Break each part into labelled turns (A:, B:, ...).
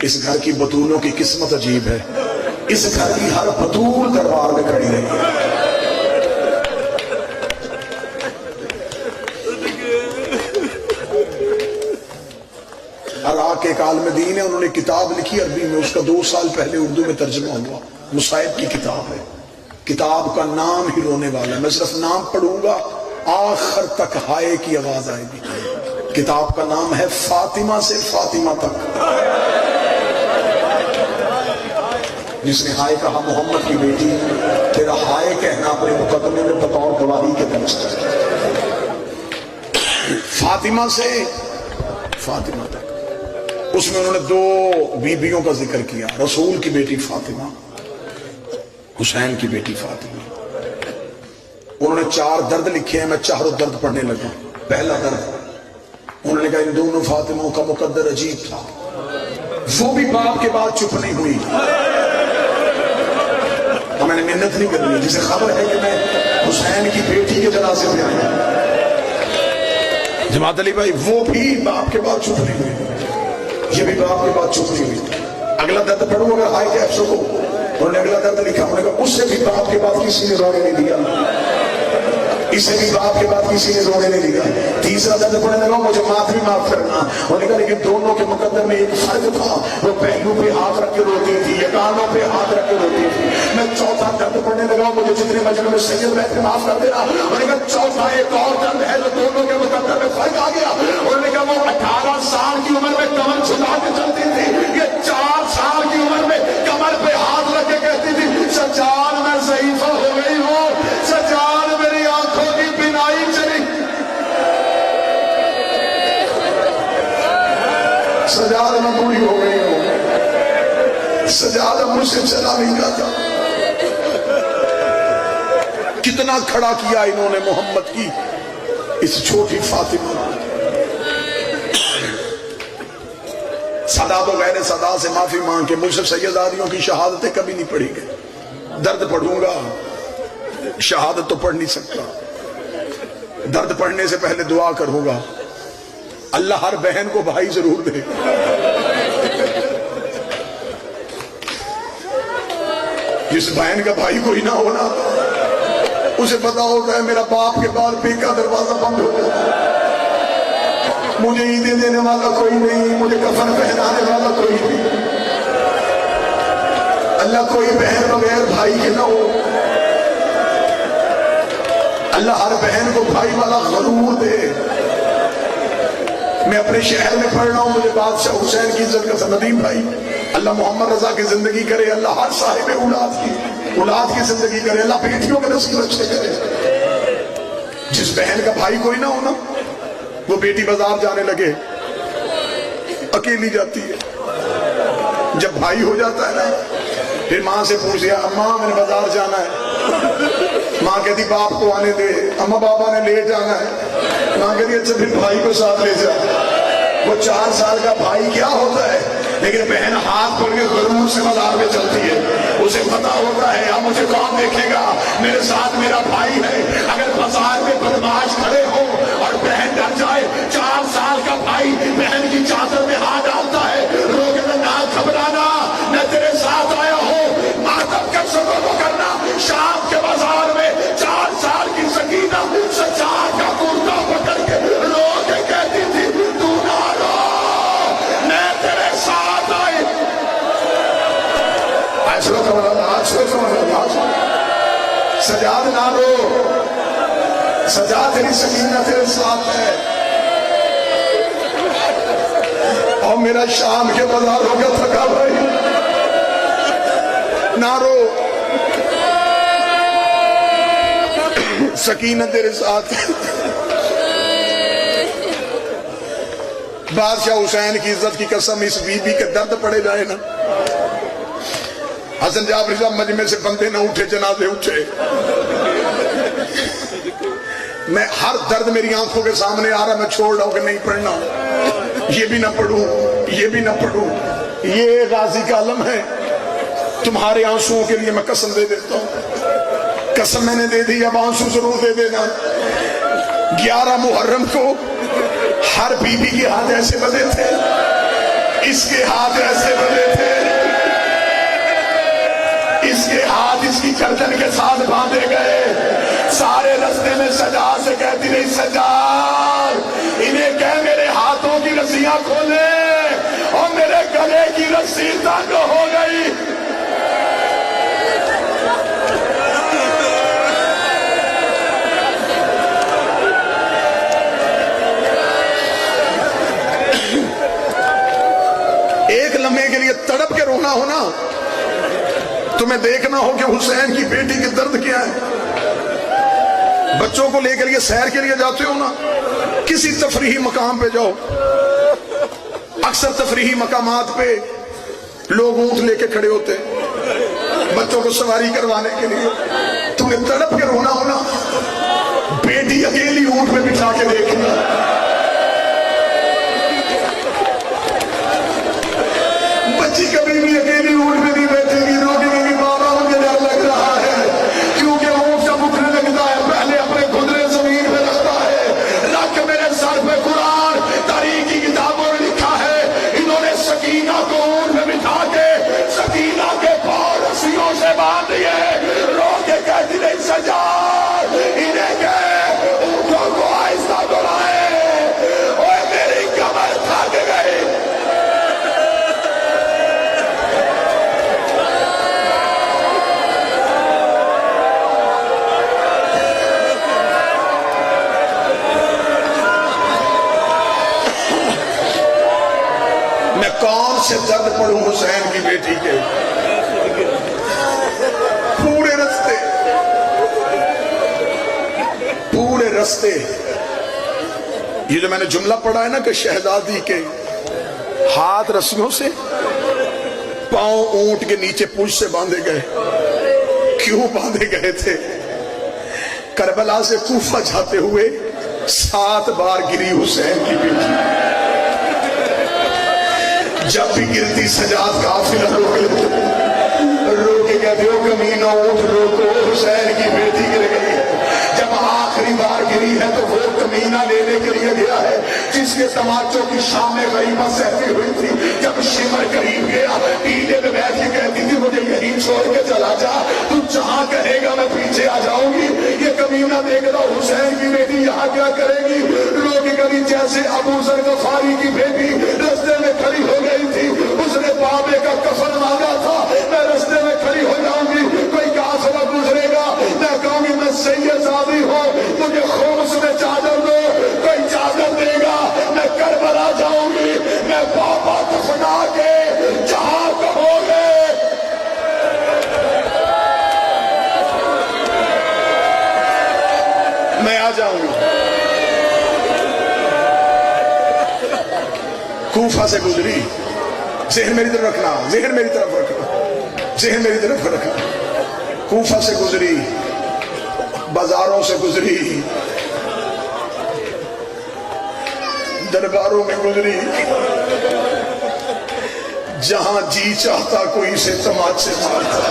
A: اس گھر کی بطولوں کی قسمت عجیب ہے، اس گھر کی ہر بطول دربار میں کھڑی رہی ہے۔ عراق کے ایک عالم دین ہے، انہوں نے کتاب لکھی عربی میں، اس کا 2 سال پہلے اردو میں ترجمہ ہوا، مصائب کی کتاب ہے۔ کتاب کا نام ہی رونے والا ہے، میں صرف نام پڑھوں گا آخر تک ہائے کی آواز آئے گی۔ کتاب کا نام ہے فاطمہ سے فاطمہ تک۔ جس نے ہائے کہا محمد کی بیٹی، تیرا ہائے کہنا اپنے مقدمے میں بطور گواہی کے درج کر۔ فاطمہ سے فاطمہ تک، اس میں انہوں نے 2 بیویوں کا ذکر کیا، رسول کی بیٹی فاطمہ، حسین کی بیٹی فاطمہ۔ انہوں نے 4 درد لکھے ہیں، میں چاروں درد پڑھنے لگا۔ پہلا درد، انہوں نے کہا ان دونوں فاطموں کا مقدر عجیب تھا، وہ بھی باپ کے بعد چپ نہیں ہوئی۔ تو میں نے محنت نہیں کرنی، جسے خبر ہے کہ میں حسین کی بیٹی کے جنازے میں آیا، جماعت علی بھائی، وہ بھی باپ کے بعد چپ نہیں ہوئی، یہ بھی باپ کے بعد چپ نہیں ہوئی۔ اگلا درد پڑھوں اگر ہائے کے افسر کو، انہوں نے اگلا درد لکھا، انہوں نے کہا اس سے بھی باپ کے بعد کسی نے رونے نہیں دیا، اسے بھی باپ کے بعد کسی نے رونے نہیں دیا۔ تیسرا درد پڑھنے لگا، مجھے معاف بھی معاف کرنا، انہوں نے کہا لیکن دونوں کے مقدر میں ایک فرق تھا، وہ پہلو پہ ہاتھ رکھ کے روتی تھی، یہ کانوں پہ ہاتھ رکھ کے روتی تھی۔ میں چوتھا درد پڑھنے لگا، مجھے جتنے مجلس میں سید بیٹھ کے معاف کر دینا، انہوں نے کہا چوتھا ایک اور درد ہے جو دونوں کے مقدر میں فرق آ گیا، انہوں نے کہا وہ 18 سال کی عمر میں کمر چھپا کے چلتی تھی، یہ 4 سال کی عمر میں کمر پہ ہاتھ رکھ کے کہتی تھی سجاد میں ضعیفہ ہو گئی ہوں، سجاد میری آنکھوں کی بینائی چلی، سجاد میں بوڑھی ہو گئی ہوں، سجاد مجھ سے چلا نہیں جاتا۔ کتنا کھڑا کیا انہوں نے محمد کی اس چھوٹی فاطمہ، صدا تو غیر صدا سے معافی مانگ کے، مجھ سے سیدادیوں کی شہادتیں کبھی نہیں پڑھی گئی۔ درد پڑھوں گا، شہادت تو پڑھ نہیں سکتا، درد پڑھنے سے پہلے دعا کروں گا اللہ ہر بہن کو بھائی ضرور دے۔ جس بہن کا بھائی کوئی نہ ہونا، اسے پتا ہوتا ہے میرا باپ کے بعد پی کا دروازہ بند ہو جاتا ہے، مجھے عیدیں دینے والا کوئی نہیں، مجھے کفن پہنانے والا کوئی نہیں، اللہ کوئی بہن بغیر بھائی کے نہ ہو، اللہ ہر بہن کو بھائی والا غرور دے۔ میں اپنے شہر میں پڑھ رہا ہوں، مجھے بادشاہ حسین کی عزت کا ندیم بھائی، اللہ محمد رضا کی زندگی کرے، اللہ ہر صاحب اولاد کی زندگی کرے، اللہ بیٹیوں کے نصیب اچھے کرے۔ جس بہن کا بھائی کوئی نہ ہونا، وہ بیٹی بازار جانے لگے اکیلی جاتی ہے، جب بھائی ہو جاتا ہے نا، پھر ماں سے پوچھ لیا اماں میں نے بازار جانا ہے، ماں کہتی باپ کو آنے دے، اماں بابا نے لے جانا ہے، ماں کہتی اچھا پھر بھائی کو ساتھ لے جا۔ وہ 4 سال کا بھائی کیا ہوتا ہے، لیکن بہن ہاتھ کھول کے غرور سے بازار میں چلتی ہے، اسے پتا ہوتا ہے اب مجھے کون دیکھے گا، میرے ساتھ میرا بھائی ہے۔ اگر بازار میں بدماش کھڑے ہو اور بہن ڈر جائے، 4 سال کا بھائی بہن کی چادر میں ہاتھ ڈالتا ہے، روکے نہ گھبرانا، میں تیرے ساتھ آیا ہوں، ماتم کا شکر کو کرنا۔ شام کے بازار میں 4 سال کی سکینہ سجاد کا کرتا پکڑ کے رو کے کہتی تھی تو نہ رو، میں تیرے ساتھ آئی۔ سجاد نہ رو، سجاد تیری سکینہ تیرے ساتھ ہے، اور میرا شام کے بازاروں کا تھکا بھائی نہ رو، سکینہ تیرے ساتھ ہے۔ بادشاہ حسین کی عزت کی قسم، اس بی بی کے درد پڑے جائے نا، حسن جعفری صاحب مجمع سے بندے نہ اٹھے، جنازے اٹھے، میں ہر درد میری آنکھوں کے سامنے آ رہا، میں چھوڑ رہا ہوں کہ نہیں پڑھنا، یہ بھی نہ پڑھوں، یہ بھی نہ پڑھوں، یہ غازی کا علم ہے۔ تمہارے آنسوؤں کے لیے میں قسم دے دیتا ہوں، قسم میں نے دے دی، اب آنسو ضرور دے دینا۔ 11 محرم کو ہر بی بی کے ہاتھ ایسے بندے تھے، اس کے ہاتھ ایسے بنے تھے، اس کے ہاتھ اس کی گردن کے ساتھ باندھے گئے. سارے رستے میں سجاد سے کہتی رہی سجاد انہیں کہہ میرے ہاتھوں کی رسیاں کھولے، اور میرے گلے کی رسی تنگ ہو گئی. ایک لمحے کے لیے تڑپ کے رونا ہو نا، تمہیں دیکھنا ہو کہ حسین کی بیٹی کی درد کیا ہے. بچوں کو لے کے لیے سیر کے لیے جاتے ہو نا، کسی تفریحی مقام پہ جاؤ، اکثر تفریحی مقامات پہ لوگ اونٹ لے کے کھڑے ہوتے بچوں کو سواری کروانے کے لیے. تمہیں تڑپ کے رونا ہو نا، بیٹی اکیلی اونٹ پہ بٹھا کے دیکھنا. بچی کبھی بھی اکیلی اونٹ پہ نہیں بیٹھے گی، روکے گی بابا مجھے ڈر لگ رہا ہے، کیونکہ اونٹ جب اٹھنے لگتا ہے پہلے اپنے گھٹنے زمین پہ رکھتا ہے. رکھ میرے سر پہ قرآن تاریخ کی کتابوں میں لکھا ہے انہوں نے سکینہ کو اونٹ پہ بٹھا کے سکینہ کے پاؤں رسیوں سے باندھ دیے. رو کے کہتی نہیں سجاد انہیں کہ اونٹوں کو آہستہ دوڑائے، اوے میری کمر تھک گئی. کون سے درد پڑھوں حسین کی بیٹی کے. پورے رستے یہ جو میں نے جملہ پڑھا ہے نا کہ شہزادی کے ہاتھ رسیوں سے، پاؤں اونٹ کے نیچے پوچھ سے باندھے گئے. کیوں باندھے گئے تھے؟ کربلا سے کوفہ جاتے ہوئے 7 بار گری حسین کی بیٹی. جب بھی گرتی سجاد قافلہ رو کے کہتے ہو کمینہ اونٹ روکو حسین کی بیٹی گر گئی ہے. جب آخری بار گری ہے تو وہ کمینہ لینے کے لیے گیا ہے جس کے تماچوں کی شام غریبہ سہتی ہوئی تھی. جب شمر قریب گیا پیلے میں بیٹھ کے کہتی تھی مجھے یہیں چھوڑ کے چلا جا، تو جہاں کہے گا میں پیچھے آ جاؤں گی. یہ کمینہ دیکھ رہا حسین کی بیٹی یہاں کیا کرے گی. رو کے کبھی جیسے ابو ذر غفاری کی بیٹی رستے میں کھڑی ہو گئی تھی، اس نے بابے کا کفن مانگا تھا، میں رستے میں کھڑی ہو جاؤں گی، کوئی کافلہ گزرے گا میں کہوں گی میں سید زادی ہوں مجھے خمس میں چادر دو، کوئی چادر دے گا میں کربلا جاؤں گی، میں بابا دفنا کے جہاں کہو گے. میں آ جاؤں گی. کوفہ سے گزری، ذہن میری طرف رکھنا، ذہن میری طرف رکھنا، ذہن میری طرف رکھنا. کوفہ سے گزری، بازاروں سے گزری، درباروں میں گزری، جہاں جی چاہتا کوئی سے تماچے مارتا،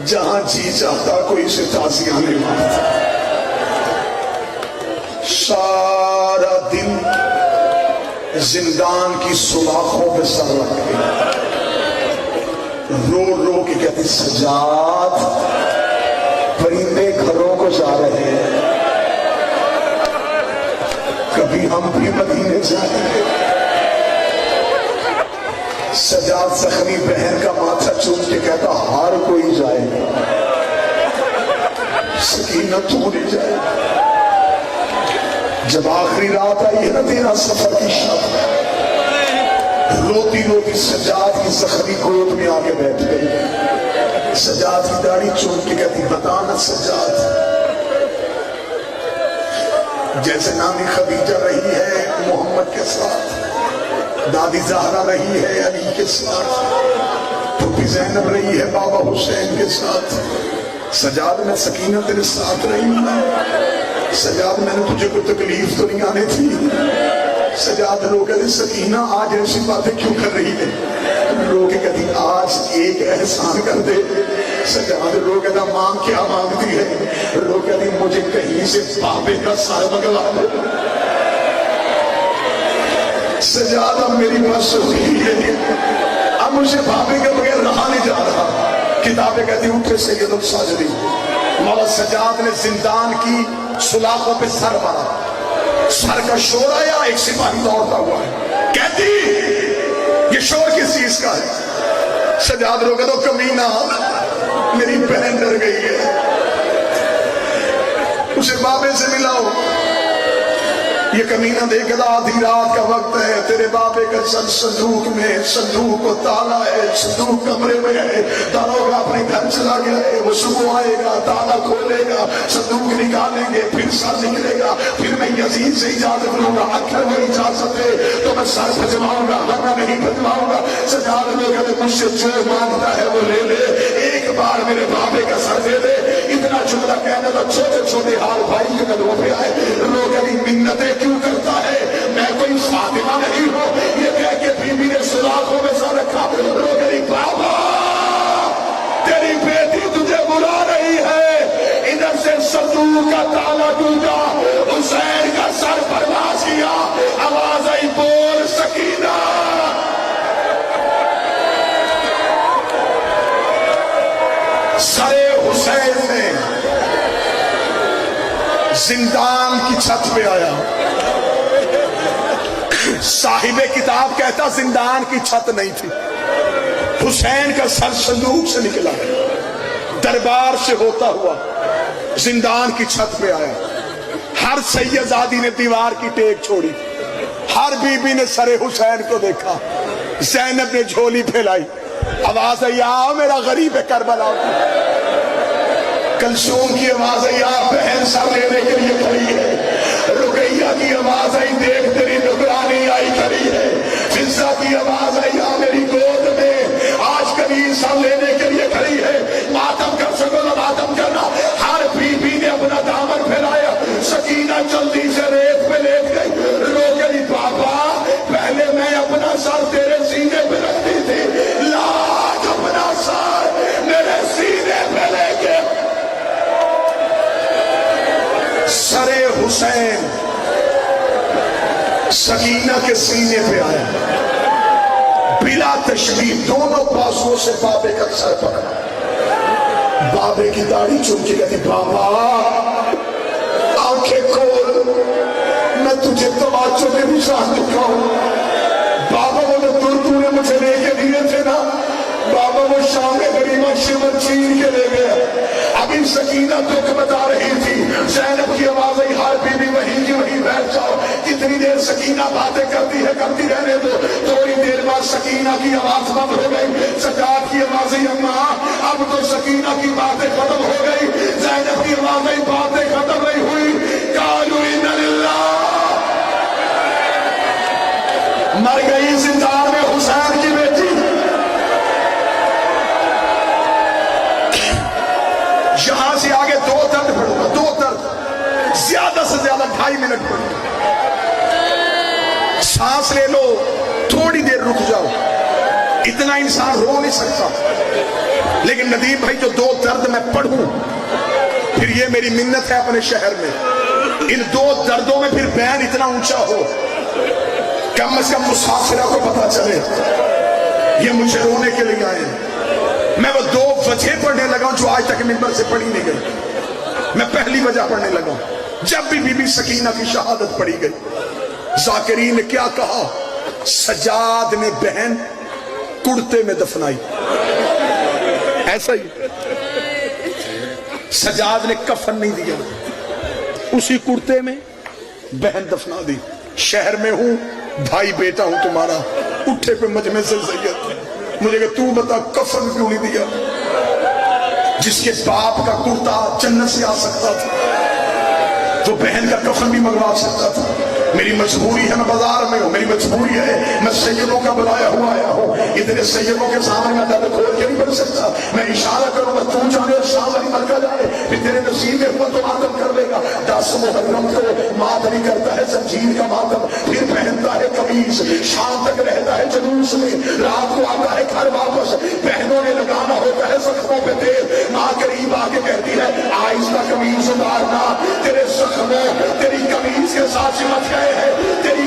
A: جہاں جی چاہتا کوئی سے تازیاں نہیں مارتا. سارا دن زندان کی سلاخوں پہ سر رکھ کے رو رو کے کہتی سجاد پرندے گھروں کو جا رہے ہیں، کبھی ہم بھی مدینے جائیں گے. سجاد زخمی بہن کا ماتھا چوم کے کہتا ہر کوئی جائے گا، سکینہ تو نہیں جائے گا. جب آخری رات آئی ہے نا تیرا سفر کی شب، روتی روتی سجاد کی زخمی گود میں آ کے بیٹھ گئی. سجاد کی داڑھی چوم کے کہتی بتانا سجاد، جیسے نانی خدیجہ رہی ہے محمد کے ساتھ، دادی زہرا رہی ہے علی کے ساتھ، پھوپھی زینب رہی ہے بابا حسین کے ساتھ، سجاد میں سکینہ تیرے ساتھ رہی ہوں. سجاد میں نے تجھے کوئی تکلیف تو نہیں آنے تھی. سجاد رو کہتے سکینہ آج ایسی باتیں کیوں کر رہی ہے؟ رو کے کہتی آج ایک احسان کر دے. سجاد رو کہتا ماں کیا مانگتی ہے؟ رو کہتی مجھے کہیں سے بابے کا سر منگوا دے. سجادہ میری بس ہوئی ہے، اب مجھے بھابے کے بغیر رہا نہیں جا رہا۔ کتابیں کہتی اٹھے سید الساجدین، مولا سجاد نے زندان کی سلاخوں پہ سر مارا، سر کا شور آیا، ایک سپاہی دوڑتا ہوا ہے، کہتی یہ شور کس چیز کا ہے؟ سجاد رو کہتا کمینہ میری بہن ڈر گئی ہے، اسے بابے سے ملاؤ۔ یہ کمینہ دیکھتا آدھی رات کا وقت ہے، تیرے بابے کا سر صندوق میں، صندوق کو تالا ہے، صندوق کمرے میں ہے، داروگا اپنے گھر چلا گیا ہے، وہ صبح آئے گا، تالا کھولے گا، صندوق نکالیں گے، پھر سر نکلے گا، پھر میں یزید سے اجازت لوں گا، اگر وہ اجازت ہے تو میں سر بھجواؤں گا، ورنہ نہیں بھجواؤں گا۔ سجاد لوگ کہتے مجھ سے جو مانگتا ہے وہ لے لے، ایک بار میرے بابے کا سر دے دے۔ اتنا جملہ کہنا تھا، چھوٹے چھوٹے حال بھائی کے قدموں پہ آئے، لوگ ابھی منتیں کیوں کرتا ہے؟ میں کوئی فاطمہ نہیں ہوں، یہ کہہ کے بیوی نے سلاخوں میں سر رکھا، لوگ کہی بابا تیری بیٹی تجھے بلا رہی ہے۔ ادھر سے صندوق کا تالا ٹوٹا، حسین کا سر پرواز کیا، آواز آئی بول سکینہ۔ سر حسین نے زندان کی چھت پہ آیا، صاحب کتاب کہتا زندان کی چھت نہیں تھی، حسین کا سر صندوق سے نکلا، دربار سے ہوتا ہوا زندان کی چھت پہ آیا۔ ہر سیدزادی نے دیوار کی ٹیک چھوڑی، ہر بی بی نے سر حسین کو دیکھا، زینب نے جھولی پھیلائی، آواز آئی آ میرا غریب ہے کربلا کی، کلثوم کی آواز آئی آ بہن سر لینے کے لیے کھڑی ہے، رقیہ کی آواز آئی دیکھ تیری نگرانی آئی کھڑی ہے، فضہ کی آواز آئی آ میری گود میں آج کبھی سر لینے کے لیے کھڑی ہے، ماتم کر سکو تو ماتم کرنا۔ ہر بی بی نے اپنا دامن پھیلایا، سکینہ جلدی سے ریت پہ لیٹ گئی، رو گئی بابا پہلے میں اپنا سر تیرے سینے پہ رکھتی تھی، لاج اپنا سر میرے سینے پہ لے کے۔ سر حسین سکینہ کے سینے پہ آیا، بلا تشبیہ دونوں بازوؤں سے بابے کا سر پکڑا، بابے کی داڑھی چوم کے کہتی بابا آنکھیں کھول، میں تجھے تماچوں میں بھی ساتھ چکا ہوں۔ بابا وہ جو تو نے مجھے لے کے دیے تھے نا، بابا وہ شام غریبہ شمر چین کے لے گیا۔ ابھی سکینہ دکھ بتا رہی تھی، زینب کی آواز آئی ہر بی بی وہیں کی وہیں بیٹھ جاؤ، کتنی دیر سکینہ باتیں کرتی ہے کرتی رہنے دو۔ تھوڑی دیر بعد سکینہ کی آواز بند ہو گئی، سجاد کی آواز آئی اماں اب تو سکینہ کی باتیں ختم ہو گئی، زینب کی آواز آئی باتیں ختم نہیں ہوئی، قالوا ان للہ، مر گئی زندان میں حسین کی بیٹی۔ یہاں سے آگے دو درد پڑھوں گا، دو درد زیادہ سے زیادہ 2.5 منٹ پڑھوں گا، سانس لے لو، تھوڑی دیر رک جاؤ، اتنا انسان رو نہیں سکتا، لیکن ندیم بھائی جو دو درد میں پڑھوں پھر یہ میری منت ہے اپنے شہر میں، ان دو دردوں میں پھر بیان اتنا اونچا ہو کم از کم مسافرہ کو پتا چلے یہ مجھے رونے کے لیے آئے ہیں۔ میں وہ دو وجہ پڑھنے لگا ہوں جو آج تک منبر سے پڑھی نہیں گئی، میں پہلی وجہ پڑھنے لگا ہوں جب بھی بی بی سکینہ کی شہادت پڑھی گئی، ذاکرین نے کیا کہا؟ سجاد نے بہن کرتے میں دفنائی، ایسا ہی سجاد نے کفن نہیں دیا، اسی کرتے میں بہن دفنا دی۔ شہر میں ہوں، بھائی بیٹا ہوں تمہارا، اٹھے پہ مجمع سے سید، مجھے کہ تو بتا کفن کیوں نہیں دیا؟ جس کے باپ کا کرتا جنت سے آ سکتا تھا وہ بہن کا کفن بھی منگوا سکتا تھا۔ میری مجبوری ہے، میں بازار میں ہوں، میری مجبوری ہے، میں سیدوں کا بلایا ہوا آیا ہوں، اتنے سیدوں کے سامنے میں درد کھول کے نہیں بن سکتا، میں اشارہ کروں گا تو جانے اور شام علی ملکہ جائے، پھر تیرے نصیب میں ہوا تو ماتم کر لے گا۔ 10 محرم کو ماتم کرتا ہے زنجیر کا ماتم، پھر پہنتا ہے قمیص، شام تک رہتا ہے جلوس میں، رات کو آتا ہے گھر واپس، بہنوں نے لگانا ہوتا ہے زخموں پہ تیل، ماں قریب آ کے کہتی ہے آہستہ قمیص اتارنا، تیرے زخموں تیری قمیص کے ساتھ چمٹ گئے ہیں، تیری